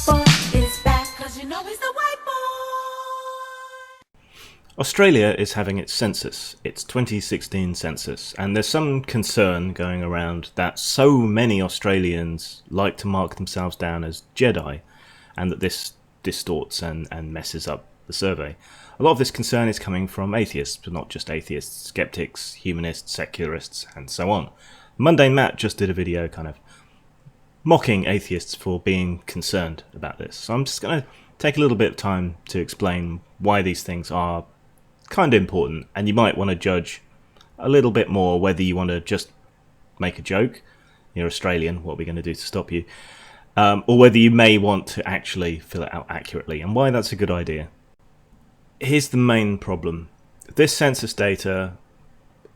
boy is back, 'cause you know he's the white boy. Australia is having its census, its 2016 census, and there's some concern going around that so many Australians like to mark themselves down as Jedi, and that this distorts and messes up the survey. A lot of this concern is coming from atheists, but not just atheists, skeptics, humanists, secularists, and so on. Mundane Matt just did a video kind of mocking atheists for being concerned about this. So I'm just going to take a little bit of time to explain why these things are kind of important, and you might want to judge a little bit more whether you want to just make a joke, you're Australian, what are we going to do to stop you, or whether you may want to actually fill it out accurately, and why that's a good idea. Here's the main problem. This census data,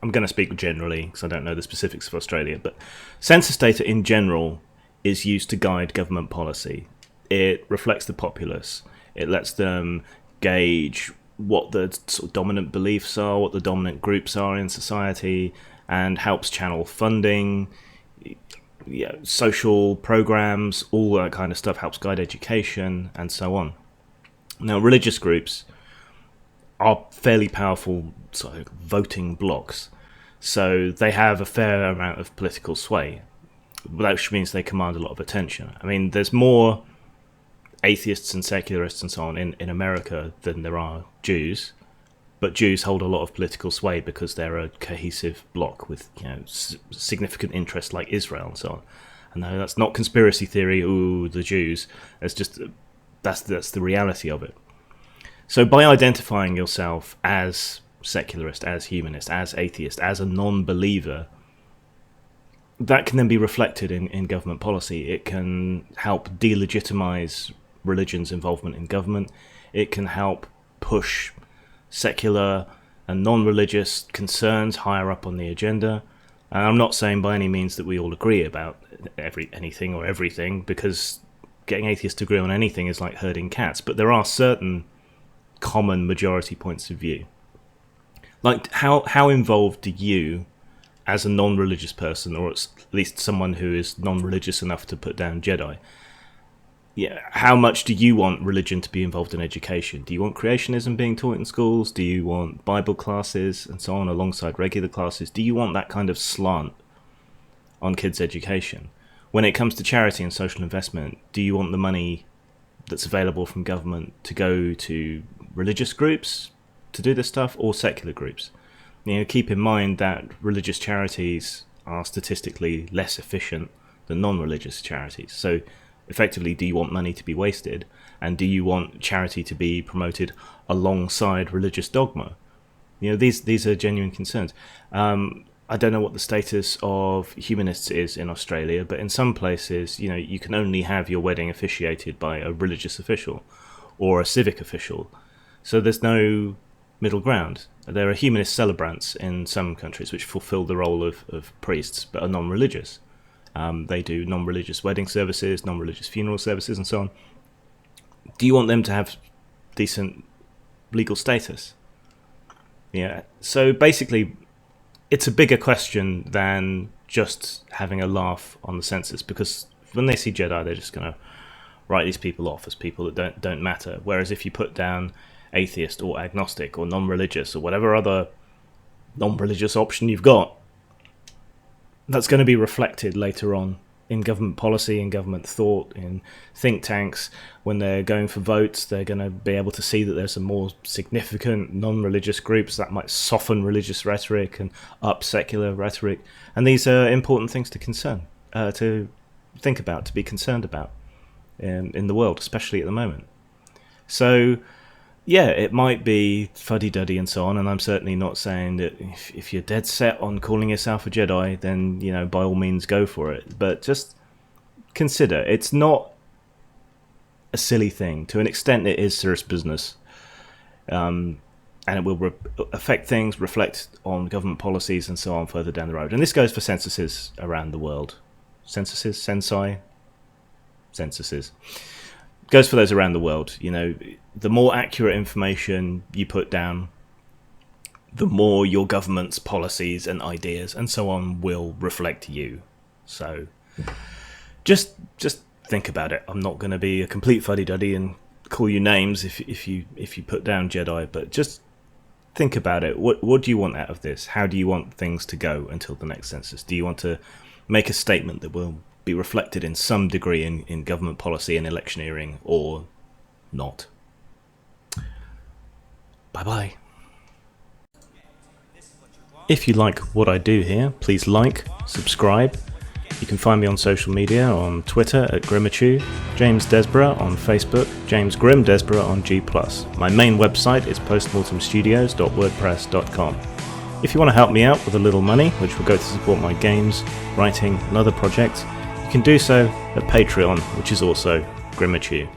I'm going to speak generally because I don't know the specifics of Australia, but census data in general is used to guide government policy. It reflects the populace. It lets them gauge what the sort of dominant beliefs are, what the dominant groups are in society, and helps channel funding, social programs, all that kind of stuff, helps guide education, and so on. Now, religious groups are fairly powerful sort of voting blocks, so they have a fair amount of political sway, which means they command a lot of attention. I mean, there's more atheists and secularists and so on in America than there are Jews, but Jews hold a lot of political sway because they're a cohesive bloc with significant interests like Israel and so on. And no, that's not conspiracy theory. Ooh, the Jews. It's just that's the reality of it. So by identifying yourself as secularist, as humanist, as atheist, as a non-believer, that can then be reflected in government policy. It can help delegitimize religion's involvement in government. It can help push secular and non-religious concerns higher up on the agenda. And I'm not saying by any means that we all agree about anything or everything, because getting atheists to agree on anything is like herding cats, but there are certain common majority points of view. Like, how involved do you, as a non-religious person, or at least someone who is non-religious enough to put down Jedi, how much do you want religion to be involved in education? Do you want creationism being taught in schools? Do you want Bible classes and so on alongside regular classes? Do you want that kind of slant on kids' education? When it comes to charity and social investment, do you want the money that's available from government to go to religious groups to do this stuff, or secular groups? Keep in mind that religious charities are statistically less efficient than non-religious charities. So effectively, do you want money to be wasted? And do you want charity to be promoted alongside religious dogma? These are genuine concerns. I don't know what the status of humanists is in Australia, but in some places, you can only have your wedding officiated by a religious official or a civic official. So there's no middle ground. There are humanist celebrants in some countries which fulfill the role of priests, but are non-religious. They do non-religious wedding services, non-religious funeral services, and so on. Do you want them to have decent legal status? So basically, it's a bigger question than just having a laugh on the census, because when they see Jedi, they're just going to write these people off as people that don't matter. Whereas if you put down atheist or agnostic or non-religious or whatever other non-religious option you've got, that's going to be reflected later on in government policy, in government thought, in think tanks. When they're going for votes, they're going to be able to see that there's some more significant non-religious groups that might soften religious rhetoric and up secular rhetoric. And these are important things to think about, to be concerned about in the world, especially at the moment. So it might be fuddy-duddy and so on, and I'm certainly not saying that if you're dead set on calling yourself a Jedi, then, by all means go for it. But just consider, it's not a silly thing. To an extent, it is serious business. And it will affect things, reflect on government policies and so on further down the road. And this goes for censuses around the world. Censuses? Censuses. Goes for those around the world. The more accurate information you put down, the more your government's policies and ideas and so on will reflect you. So just think about it. I'm not going to be a complete fuddy-duddy and call you names if you put down Jedi, but just think about it. What do you want out of this? How do you want things to go until the next census? Do you want to make a statement that will be reflected in some degree in government policy and electioneering, or not? Bye-bye. If you like what I do here, please like, subscribe. You can find me on social media, on Twitter at Grimachu, James Desborough on Facebook, James Grim Desborough on G+. My main website is postmortemstudios.wordpress.com. If you want to help me out with a little money, which will go to support my games, writing and other projects, you can do so at Patreon, which is also Grimachu.